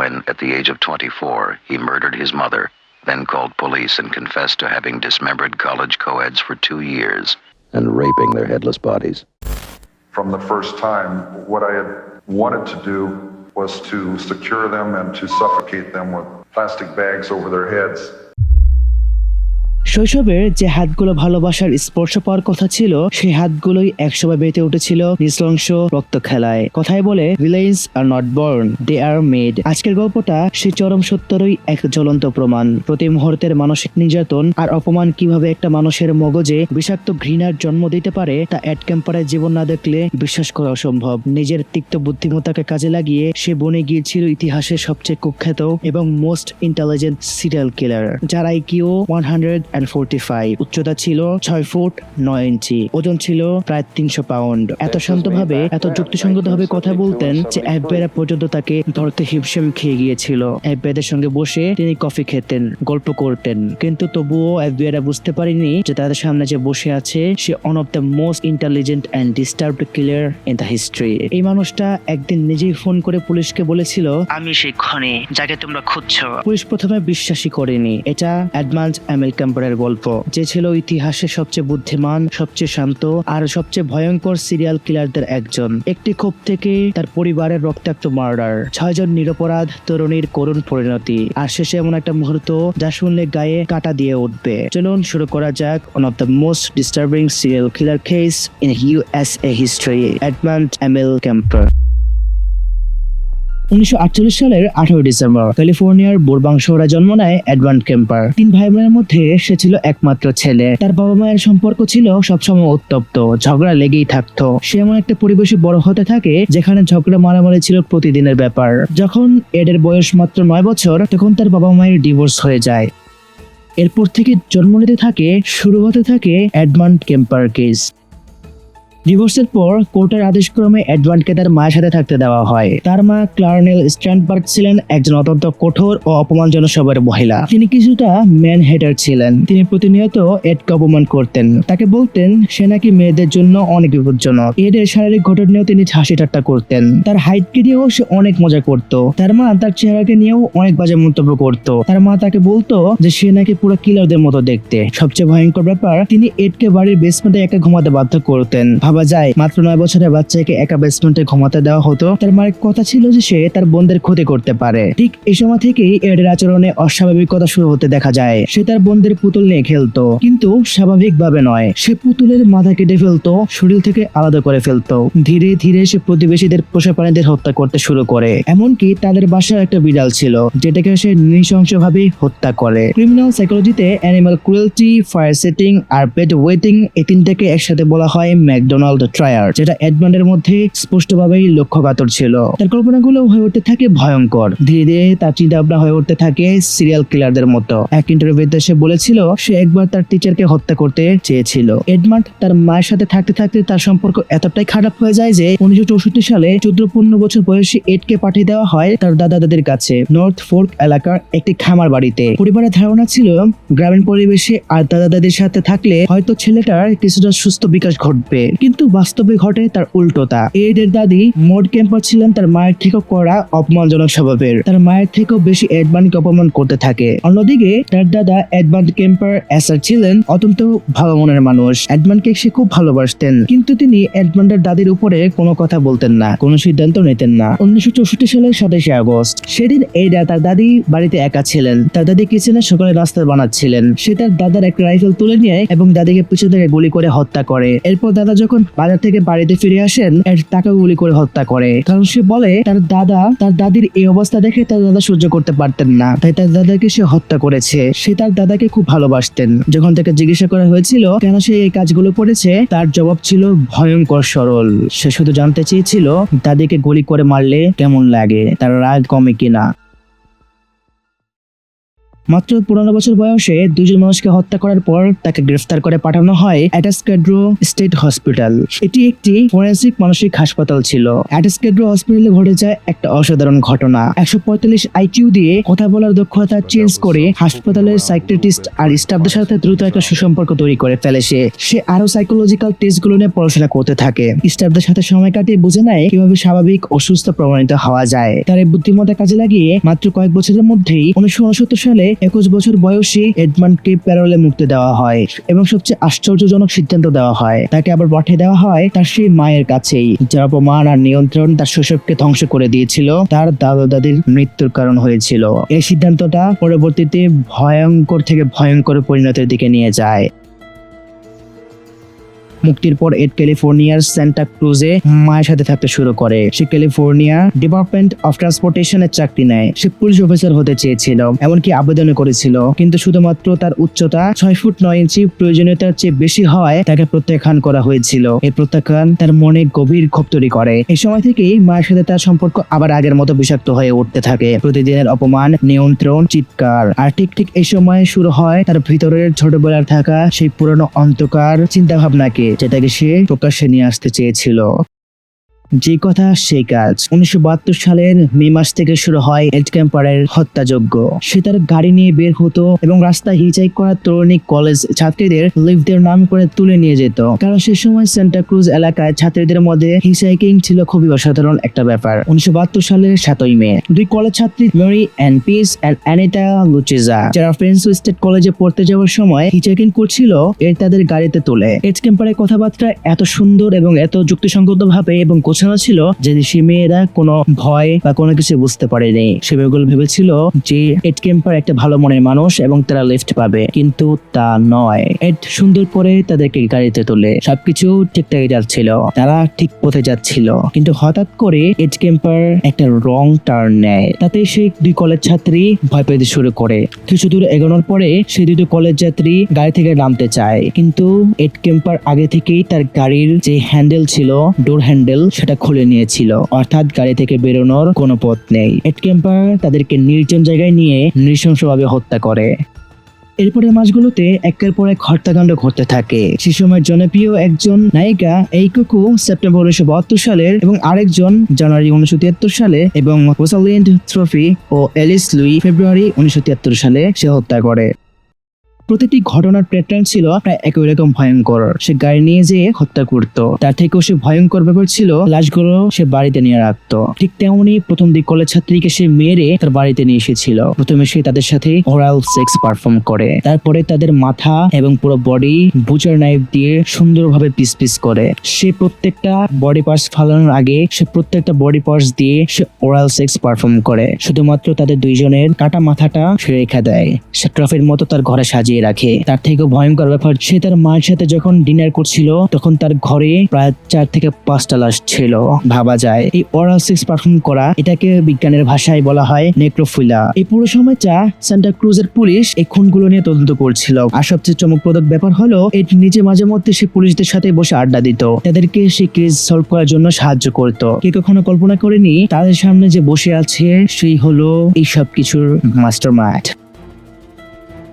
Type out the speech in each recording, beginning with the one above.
when, at the age of 24, he murdered his mother, then called police and confessed to having dismembered college co-eds for 2 years and raping their headless bodies. From the first time, what I had wanted to do was to secure them and to suffocate them with plastic bags over their heads. শৈশবের যে হাতগুলো ভালোবাসার স্পর্শ পাওয়ার কথা ছিল, সেই হাতগুলোই একসময় বেঁধে উঠেছিল নৃশংস রক্ত খেলায়। কথায় বলে, villains are not born, they are made. আজকের গল্পটা সেই চরম সত্যেরই এক জ্বলন্ত প্রমাণ। প্রতি মুহূর্তের মানসিক নির্যাতন আর অপমান কিভাবে একটা মানুষের মগজে বিষাক্ত ঘৃণার জন্ম দিতে পারে, তা এড ক্যাম্পারের জীবন না দেখলে বিশ্বাস করা অসম্ভব। নিজের তিক্ত বুদ্ধিমত্তাকে কাজে লাগিয়ে সে বনে গিয়েছিল ইতিহাসের সবচেয়ে কুখ্যাত এবং মোস্ট ইন্টেলিজেন্ট সিরিয়াল কিলার, যার আইকিউ 145, উচ্চতা ছিল 6 ফুট 9 ইঞ্চি, ওজন ছিল প্রায় 300 পাউন্ড। এত শান্তভাবে, এত যুক্তিসঙ্গতভাবে কথা বলতেন যে এফবিআইরা পর্যন্ত তাকে ধরতে হিমশিম খেয়ে গিয়েছিল। এফবিআইদের সঙ্গে বসে তিনি কফি খেতেন, গল্প করতেন, কিন্তু তবুও এফবিআইরা বুঝতে পারেনি যে তাদের সামনে যে বসে আছে সে one of the most intelligent and disturbed killer in the history. এই মানুষটা একদিন নিজেই ফোন করে পুলিশকে বলেছিল, আমি সেই খনি যাকে তোমরা খুঁজছো। পুলিশ প্রথমে বিশ্বাসই করেনি। এটা এডমান্ড এমিল ক্যাম্পারের গল্প, যে ছিল ইতিহাসের সবচেয়ে বুদ্ধিমান, সবচেয়ে শান্ত আর সবচেয়ে ভয়ঙ্কর সিরিয়াল কিলারদের একজন। একটি ক্ষোভ থেকে তার পরিবারের রক্তাক্ত মার্ডার, 6 জন নিরপরাধ তরুণীর করুণ পরিণতি, আর শেষে এমন একটা মুহূর্ত যা শুনলে গায়ে কাঁটা দিয়ে উঠবে। চলুন শুরু করা যাক one of the most disturbing serial killer case in USA history, Edmund Emil Kemper. 1948 সালের 18 ডিসেম্বর ক্যালিফোর্নিয়ার বোরবাং শহরে জন্ম নেয় এডমান্ড ক্যাম্পার। 3 ভাই বোনের মধ্যে সে ছিল একমাত্র ছেলে। তার বাবা মায়ের সম্পর্ক ছিল সবসময় উত্তপ্ত, ঝগড়া লেগেই থাকতো। সে এমন একটা পরিবেশে বড় হতে থাকে যেখানে ঝগড়া মারামারি ছিল প্রতিদিনের ব্যাপার। যখন এডের বয়স মাত্র 9 বছর, তখন তার বাবা মায়ের ডিভোর্স হয়ে যায়। এরপর থেকে জন্ম নিতে থাকে, শুরু হতে থাকে এডমান্ড ক্যাম্পার কেস। ডিভোর্সের পর কোর্টের আদেশক্রমে এডমান্ডকে তার মায়ের সাথে থাকতে দেওয়া হয়। তার মা ক্লার্নেল স্ট্যান্ডবার্গ ছিলেন একজন অত্যন্ত কঠোর ও অপমানজনক স্বভাবের মহিলা। তিনি কিছুটা ম্যান হেটার ছিলেন। তিনি প্রতিনিয়ত এডকে অপমান করতেন। তাকে বলতেন সে নাকি মেয়েদের জন্য অনেক বিপজ্জনক। এডের শারীরিক গঠন নিয়েও তিনি হাসি ঠাট্টা করতেন। তার হাইটকে নিয়েও সে অনেক মজা করত। তার মা তার চেহারাকে নিয়েও অনেক বাজে মন্তব্য করত। তার মা তাকে বলতো যে সে নাকি পুরো কিলারদের মতো দেখতে। সবচেয়ে ভয়ঙ্কর ব্যাপার, তিনি এডকে বাড়ির বেসমেন্টে একা ঘুমাতে বাধ্য করতেন। যায় মাত্র 9 বছরের বাচ্চাকে একা বেসমেন্টে ঘুমাতে দেওয়া হতো। তার মায়ের কথা ছিল যে সে তার বোনদের ক্ষতি করতে পারে। ঠিক এই সময় থেকেই এডের আচরণে অস্বাভাবিকতা শুরু হতে দেখা যায়। সে তার বোনদের পুতুল নিয়ে খেলতো, কিন্তু স্বাভাবিকভাবে নয়। সে পুতুলের মাথা কেটে ফেলতো, শরীর থেকে আলাদা করে ফেলতো। ধীরে ধীরে সে প্রতিবেশীদের পোষা প্রাণীদের হত্যা করতে শুরু করে। এমনকি তাদের বাসায় একটা বিড়াল ছিল যেটাকে সে নৃশংসভাবে হত্যা করে। ক্রিমিনাল সাইকোলজিতে অ্যানিমাল ক্রুয়েলটি, ফায়ার সেটিং আর পেট ওয়েটিং, এই তিনটাকে একসাথে বলা হয় ম্যাকডোনাল্ড ট্রায়ার, যেটা এডমান্ডের মধ্যে স্পষ্টভাবেই লক্ষ্যকাতর ছিল। তার কল্পনাগুলো হয়ে উঠতে থাকে ভয়ঙ্কর। ধীরে ধীরে তার চিন্তা ভাবনা হয়ে উঠতে থাকে সিরিয়াল কিলারদের মতো। এক ইন্টারভিউতে সে বলেছিল সে একবার তার টিচারকে হত্যা করতে চেয়েছিল। এডমান্ড তার মায়ের সাথে থাকতে থাকতে তার সম্পর্ক এতটাই খারাপ হয়ে যায় যে 1964 সালে 14-15 বছর বয়সী এডকে পাঠিয়ে দেওয়া হয় তার দাদা দাদির কাছে, নর্থ ফোর্ক এলাকার একটি খামার বাড়িতে। পরিবারের ধারণা ছিল গ্রামীণ পরিবেশে আর দাদা দাদির সাথে থাকলে হয়তো ছেলেটার কিছুটা সুস্থ বিকাশ ঘটবে, কিন্তু বাস্তবে ঘটে তার উল্টোটা। এডের দাদি মড ক্যাম্পার ছিলেন তার মায়ের থেকেও কড়া অপমানজনক স্বভাবের। তার মায়ের থেকেও বেশি এডমান্ডকে অপমান করতে থাকে। অন্যদিকে তার দাদা এডমান্ড ক্যাম্পার এসার ছিলেন অত্যন্ত ভালো মনের মানুষ। এডমান্ডকে সে খুব ভালোবাসতেন, কিন্তু তিনি এডমান্ডের দাদির উপরে কোনো কথা বলতেন না, কোনো সিদ্ধান্ত নিতেন না। 1964 সালের 27 আগস্ট, সেদিন এডা তার দাদি বাড়িতে একা ছিলেন। তার দাদি কিচেনে সকালে নাস্তা বানাচ্ছিলেন। সে তার দাদার একটা রাইফেল তুলে নিয়ে এবং দাদিকে পিছন থেকে গুলি করে হত্যা করে। এরপর দাদা যখন বাজার থেকে বাড়িতে ফিরে আসেন, তাকে গুলি করে হত্যা করে। কারণ সে বলে তার দাদির এই অবস্থা দেখে তার দাদা সহ্য করতে পারতেন না, তাই তার দাদাকে সে হত্যা করেছে। সে তার দাদাকে খুব ভালোবাসতেন। যখন তাকে জিজ্ঞাসা করা হয়েছিল কেন সে এই কাজগুলো করেছে, তার জবাব ছিল ভয়ঙ্কর সরল। সে শুধু জানতে চেয়েছিল দাদিকে গুলি করে মারলে কেমন লাগে, তার রাগ কমে কিনা। মাত্র 15 বছর বয়সে দুজন মানুষকে হত্যা করার পর তাকে গ্রেফতার করে পাঠানো হয় অ্যাটাসকেড্রো স্টেট হসপিটাল। এটি একটি ফরেন্সিক মানসিক হাসপাতাল ছিল। অ্যাটাসকেড্রো হসপিটালে ঘটে যায় একটা অসাধারণ ঘটনা। 145 IQ দিয়ে কথা বলার দক্ষতা চেঞ্জ করে হাসপাতালের সাইকিয়াট্রিস্ট আর স্টাফদের সাথে দ্রুত একটা সুসম্পর্ক তৈরি করে ফেলে। সে আরো সাইকোলজিক্যাল টেস্টগুলো নিয়ে পড়াশোনা করতে থাকে। স্টাফদের সাথে সময় কাটিয়ে বুঝে নেয় কিভাবে স্বাভাবিক ও সুস্থ প্রমাণিত হওয়া যায়। তার এই বুদ্ধিমত্তা কাজে লাগিয়ে মাত্র কয়েক বছরের মধ্যেই 1969 সালে 21 বছর বয়সী এডমান্ডকে প্যারোলে মুক্তি দেওয়া হয় এবং সবচেয়ে আশ্চর্যজনক সিদ্ধান্ত দেওয়া হয় তাকে আবার পাঠিয়ে দেওয়া হয় তার সেই মায়ের কাছেই, যার অপমান আর নিয়ন্ত্রণ তার শৈশবকে ধ্বংস করে দিয়েছিল, তার দাদা দাদির মৃত্যুর কারণ হয়েছিল। এই সিদ্ধান্তটা পরবর্তীতে ভয়ঙ্কর থেকে ভয়ঙ্কর পরিণতির দিকে নিয়ে যায়। মুক্তির পর এড ক্যালিফোর্নিয়ার সান্টা ক্রুজে মায়ের সাথে থাকতে শুরু করে। সে ক্যালিফোর্নিয়া ডিপার্টমেন্ট অফ ট্রান্সপোর্টেশনের চাকরি নেয়। সে পুলিশ অফিসার হতে চেয়েছিল, এমনকি আবেদন করেছিল, কিন্তু শুধুমাত্র তার উচ্চতা 6 ফুট 9 ইঞ্চি প্রয়োজনীয়তার চেয়ে বেশি হওয়ায় তাকে প্রত্যাখ্যান করা হয়েছিল। এই প্রত্যাখ্যান তার মনে গভীর ক্ষোভ তৈরি করে। এই সময় থেকেই মায়ের সাথে তার সম্পর্ক আবার আগের মতো বিষাক্ত হয়ে উঠতে থাকে। প্রতিদিনের অপমান, নিয়ন্ত্রণ, চিৎকার। আর ঠিক এই সময় শুরু হয় তার ভিতরের ছোটবেলার থাকা সেই পুরনো অন্ধকার চিন্তা ভাবনাকে, যেটাকে সে প্রকাশ্যে নিয়ে আসতে চেয়েছিল। যে কথা সেই কাজ। 1972 সালের মে মাস থেকে শুরু হয় এড ক্যাম্পারের হত্যাযজ্ঞ। সে তার গাড়ি নিয়ে বের হতো এবং রাস্তায় হিচাইক করা তরুণী কলেজ ছাত্রীদের লিফটের নাম করে তুলে নিয়ে যেত, কারণ সে সময় সান্টা ক্রুজ এলাকায় ছাত্রীদের মধ্যে হিচাইকিং ছিল খুবই অসাধারণ একটা ব্যাপার। 1972 সালের 7ই মে দুই কলেজ ছাত্রী মেরি অ্যান পিস এন্ড অ্যানিটা লুচিজা, যারা ফ্রেন্সো স্টেট কলেজে পড়তে যাওয়ার সময় হিচাইকিং করছিল, তাদের গাড়িতে তোলে। এড ক্যাম্পারের কথাবার্তা এত সুন্দর এবং এত যুক্তিসঙ্গত ভাবে এবং ছিল যে সে মেয়েরা কোনো ভয় বা কোনো কিছু বুঝতে পারেনি। সে বেগুলো ভেবেছিল যে এড ক্যাম্পার একটা ভালো মনের মানুষ এবং তারা লিফট পাবে, কিন্তু তা নয়। এড সুন্দর করে তাদেরকে গাড়িতে তোলে, সবকিছু ঠিকঠাক যাচ্ছিল, তারা ঠিক পথে যাচ্ছিল, কিন্তু হঠাৎ করে এড ক্যাম্পার একটা রং টার্ন নেয়। তাতে সে দুই কলেজ ছাত্রী ভয় পেতে শুরু করে। কিছু দূর এগোনোর পরে সেই দুটো কলেজ যাত্রী গাড়ি থেকে নামতে চায়, কিন্তু এড ক্যাম্পার আগে থেকেই তার গাড়ির যে হ্যান্ডেল ছিল, ডোর হ্যান্ডেল, সেটা খুলে নিয়েছিল, অর্থাৎ গাড়ি থেকে বেরোনোর কোনো পথ নেই। এড ক্যাম্পার তাদেরকে নির্জন জায়গায় নিয়ে নৃশংসভাবে হত্যা করে। এরপরের মাসগুলোতে একের পর এক হত্যাকাণ্ড ঘটতে থাকে। সে সময় জনপ্রিয় একজন নায়িকা এইকোকো সেপ্টেম্বর 1972 সালের এবং আরেকজন জানুয়ারি 1973 সালে এবং রোসালিন্ড থ্রফি ও এলিস লুই ফেব্রুয়ারি 1973 সালে সে হত্যা করে। প্রতিটি ঘটনার প্যাটার্ন ছিল প্রায় একই রকম ভয়ঙ্কর। সে গাড়ি নিয়ে যেয়ে হত্যা করতো, তার থেকেও সে ভয়ঙ্কর ব্যাপার ছিল লাশগুলো সে বাড়িতে নিয়ে রাখতো। ঠিক তেমনি প্রথম দিক কলেজ ছাত্রীকে সে মেরে তার বাড়িতে নিয়ে এসেছিল। প্রথমে সে তাদের সাথে ওরাল সেক্স পারফর্ম করে, তারপরে তাদের মাথা এবং পুরো বডি বুচার নাইফ দিয়ে সুন্দরভাবে পিস পিস করে। সে প্রত্যেকটা বডি পার্টস ফালানোর আগে সে প্রত্যেকটা বডি পার্টস দিয়ে সে ওরাল সেক্স পারফর্ম করে। শুধুমাত্র তাদের দুইজনের কাটা মাথাটা সে রেখে দেয়, সে ট্রফির মতো তার ঘরে সাজিয়ে রাখে। তার থেকেও ভয়ঙ্কর ব্যাপার, সে তার মায়ের সাথে যখন ডিনার করছিল তখন তার ঘরে প্রায় 4 থেকে 5টা লাশ ছিল। ভাবা যায় এই ওরাল সেক্স পারফর্ম করা, এটাকে বিজ্ঞানের ভাষায় বলা হয় নেক্রোফিলা। এই পুরো সময়টা সান্টা ক্রুজের পুলিশ এই খুনগুলো নিয়ে তদন্ত করছিল। আর সবচেয়ে চমকপ্রদ ব্যাপার হলো এটি নিজে মাঝে মধ্যে সে পুলিশদের সাথে বসে আড্ডা দিত, তাদেরকে সে কেস সলভ করার জন্য সাহায্য করত। কে কখনো কল্পনা করেনি তাদের সামনে যে বসে আছে সেই হলো এই সব কিছুর মাস্টারমাইন্ড।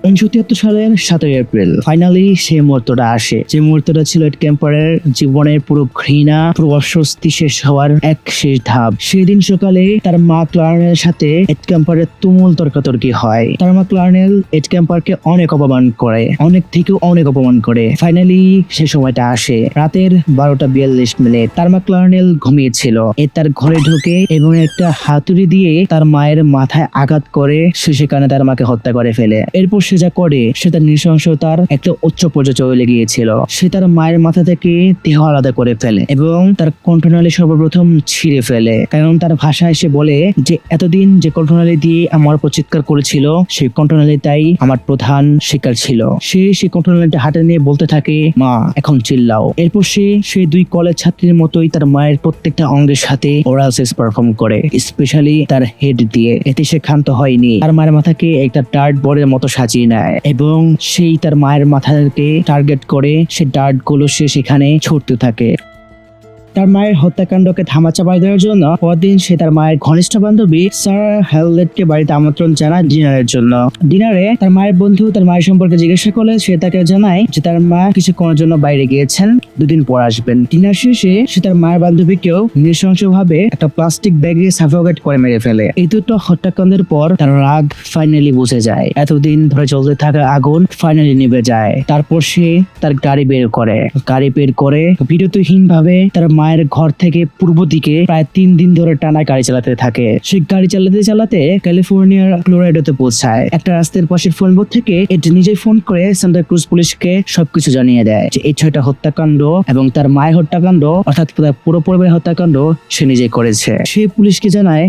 1973 সালের 7 এপ্রিল ফাইনালি সেই মুহূর্তটা আসে, যে মুহূর্তটা ছিল এড ক্যাম্পারের জীবনের পুরো ঘৃণা, পুরো অস্বস্তি শেষ হওয়ার এক শেষ ধাপ। সেদিন সকালে তার মা ক্লার্নেলের সাথে এড ক্যাম্পারের তুমুল তর্কাতর্কি হয়। তার মা ক্লার্নেল এড ক্যাম্পারকে অনেক অপমান করে, অনেক থেকেও অনেক অপমান করে। ফাইনালি সে সময়টা আসে, রাতের 12:42। তার মা ক্লার্নেল ঘুমিয়েছিল। তার ঘরে ঢুকে এবং একটা হাতুড়ি দিয়ে তার মায়ের মাথায় আঘাত করে সে সেখানে তার মাকে হত্যা করে ফেলে। এরপর সে যা করে সে তার নৃশংসতার একটা উচ্চ পর্যায়ে চলে গিয়েছিল। সে তার মায়ের মাথা থেকে দেহ আলাদা করে ফেলে এবং তার কণ্ঠনালী সর্বপ্রথম ছিঁড়ে ফেলে, কারণ তার ভাষায় সে বলে যে এতদিন যে কণ্ঠনালী দিয়ে আমার উপর চিৎকার করেছিল সেই কণ্ঠনালীটাই আমার প্রধান শিকার ছিল। সে সেই কণ্ঠনালীটা হাতে নিয়ে বলতে থাকে, মা এখন চিল্লাও। এরপর সে সেই দুই কলেজ ছাত্রীর মতোই তার মায়ের প্রত্যেকটা অঙ্গের সাথে ওরাল সেক্স পারফর্ম করে, স্পেশালি তার হেড দিয়ে। এতে সে ক্ষান্ত হয়নি, তার মায়ের মাথাকে একটা ডার্ট বলের মতো সাজিয়ে নেয় এবং সেই তার মায়ের মাথাকে টার্গেট করে সে ডার্ট গুলো সে সেখানে ছুটতে থাকে। তার মায়ের হত্যাকাণ্ডকে ধামাচাপা দেওয়ার জন্য পরদিন সে তার মায়ের ঘনিষ্ঠ বান্ধবী সারা হ্যাললেটকে বাড়িতে আমন্ত্রণ জানায় ডিনারের জন্য। ডিনারে তার মায়ের বন্ধু তার মায়ের সম্পর্কে জিজ্ঞাসা করলে সে তাকে জানায় যে তার মা কিছুক্ষণের জন্য বাইরে গিয়েছেন, 2 দিন পর আসবেন। ডিনার শেষে সে তার মায়ের বান্ধবীকেও নৃশংসভাবে একটা প্লাস্টিক ব্যাগে সাফোকেট করে মেরে ফেলে। এই দুটো হত্যাকাণ্ডের পর তার রাগ ফাইনালি বুঝে যায়। এতদিন ধরে চলতে থাকা আগুন ফাইনালি নিভে যায়। তারপর সে তার গাড়ি বের করে বিরতিহীন ভাবে তার মায়ের ঘর থেকে পূর্ব দিকে প্রায় 3 দিন ধরে টানা গাড়ি চালাতে থাকে। সে গাড়ি চালাতে ক্যালিফোর্নিয়ার ক্লোরাইডোতে পৌঁছায়। একটা রাস্তার পাশের ফোন বুথ থেকে এটি নিজেই ফোন করে সান্টা ক্রুজ পুলিশকে সবকিছু জানিয়ে দেয় যে এই 6টা হত্যাকাণ্ড এবং তার মায়ের হত্যাকাণ্ড অর্থাৎ পুরো পরিবারের হত্যাকাণ্ড সে নিজে করেছে। সে পুলিশকে জানায়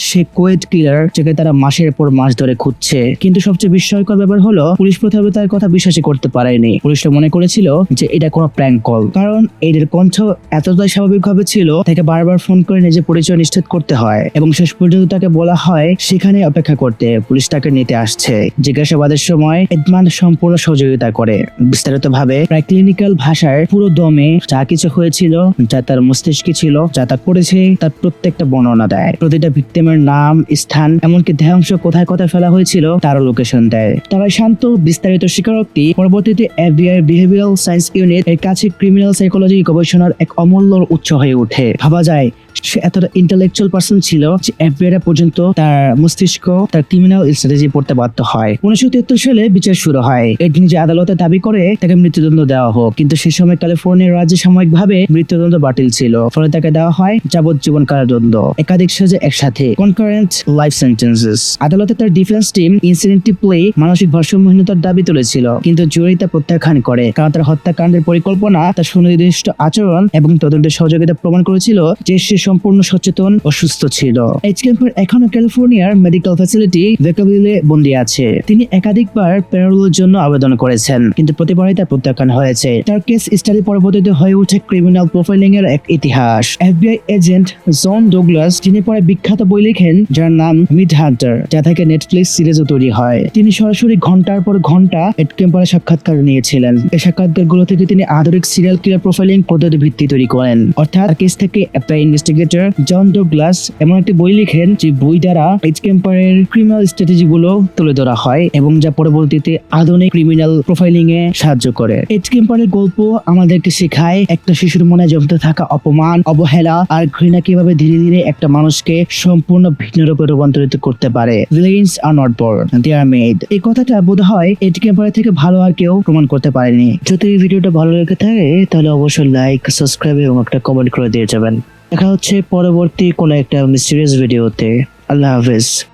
সে কোয়েড কিলার যাকে তারা মাসের পর মাস ধরে খুঁজছে। কিন্তু সবচেয়ে বিস্ময়কর ব্যাপার হলো পুলিশ প্রথমে তার কথা বিশ্বাসই করতে পারেনি। পুলিশটা মনে করেছিল যে এটা কোনো প্র্যাঙ্ক কল, কারণ এদের কণ্ঠ এতটাই স্বাভাবিকভাবে ছিল তাকে বারবার ফোন করে নিজের পরিচয় নিশ্চিত করতে হয় এবং শেষ পর্যন্ত তাকে বলা হয় সেখানে অপেক্ষা করতে। পুলিশ তাকে নিতে আসছে। জিজ্ঞাসাবাদের সময় এডমান্ড সম্পূর্ণ সহযোগিতা করে, বিস্তারিত ভাবে প্রায় ক্লিনিক্যাল ভাষায় পুরো দমে যা কিছু হয়েছিল, যা তার মস্তিষ্কে ছিল, যা তা করেছে তার প্রত্যেকটা বর্ণনা দেয়। প্রতিটা ভিক্টিমের নাম, স্থান, এমনকি দেহাংশ কোথায় কোথায় ফেলা হয়েছিল তারও লোকেশন দেয়। তারা শান্ত বিস্তারিত স্বীকারোক্তি পরবর্তীতে FBI বিহেভিয়ারাল সায়েন্স ইউনিট এর কাছে ক্রিমিনাল সাইকোলজি গবেষণার এক অমূল্য উৎস হয়ে ওঠে। ভাবা যায় সে এতটা ইন্টেলেকচুয়াল পার্সন ছিল যে FBI পর্যন্ত তার মস্তিষ্ক, তার ক্রিমিনাল স্ট্র্যাটেজি পড়তে বাধ্য হয়। 1973 সালে বিচার শুরু হয়। এড নিজে আদালতে দাবি করে তাকে মৃত্যুদণ্ড দেওয়া হোক, কিন্তু সে সময় ক্যালিফোর্নিয়া রাজ্যে সাময়িকভাবে মৃত্যুদণ্ড বাতিল ছিল। ফলে তাকে দেওয়া হয় যাবজ্জীবন কারাদণ্ড, একাধিক সাজা একসাথে, কনকারেন্ট লাইফ সেন্টেন্সেস। আদালতে তার ডিফেন্স টিম ইনসিডেন্টটি প্লে মানসিক ভারসাম্যহীনতার দাবি তুলেছিল, কিন্তু জুরি তা প্রত্যাখ্যান করে, কারণ তার হত্যাকাণ্ডের পরিকল্পনা, তার সুনির্দিষ্ট আচরণ এবং তদন্তের সহযোগিতা প্রমাণ করেছিল যে সে সম্পূর্ণ সচেতন ও সুস্থ ছিল। এজ কেম্পার এখনো ক্যালিফোর্নিয়ার মেডিকেল ফ্যাসিলিটি ভেকাভিলে বন্দী আছে। তিনি একাধিকবার প্যারোলের জন্য আবেদন করেছেন, কিন্তু প্রতিবারই তা প্রত্যাখ্যান হয়েছে। তার কেস স্টাডি পরবর্তীতে হয়ে ওঠে ক্রিমিনাল প্রোফাইলিং এর এক ইতিহাস। FBI এজেন্ট জন ডুগলাস, যিনি পরে বিখ্যাত বই লেখেন যার নাম মিড হান্টার, যা থেকে নেটফ্লিক্স সিরিজও তৈরি হয়, তিনি সরাসরি ঘন্টার পর ঘন্টা এড কেম্পারের সাক্ষাৎকার নিয়েছিলেন। এই সাক্ষাৎকারগুলো থেকে তিনি আধুনিক সিরিয়াল কিলার প্রোফাইলিং পদ্ধতি ভিত্তি তৈরি করেন। অর্থাৎ কেস থেকে একটা ইনভেস্টিগেটর জন ডুগলাস এমন একটি বই লিখেন যে বই দ্বারা এজ কেম্পারের ক্রিমিনাল স্ট্র্যাটেজি গুলো তুলে ধরা হয় এবং যা পরবর্তীতে আধুনিক ক্রিমিনাল প্রোফাইলিং এ সাহায্য করে। এজ কেম্পারের গল্প আমাদেরকে শেখায় একটা শিশুর মনে জমতে থাকা অপমান, অবহেলা আর ঘৃণা কিভাবে ধীরে ধীরে একটা মানুষকে সম্পূর্ণ ভিন্ন রূপে রূপান্তরিত করতে পারে। Villains are not born, they are made. এই কথাটা বোধহয় এজ কেম্পারের থেকে ভালো আর কেউ প্রমাণ করতে পারেনি। যদি এই ভিডিওটা ভালো লেগে থাকে তাহলে অবশ্যই লাইক, সাবস্ক্রাইব এবং একটা কমেন্ট করে দিয়ে যাবেন। দেখা হচ্ছে পরবর্তী কোনো একটা মিস্টিরিয়াস ভিডিওতে। আল্লাহ হাফেজ।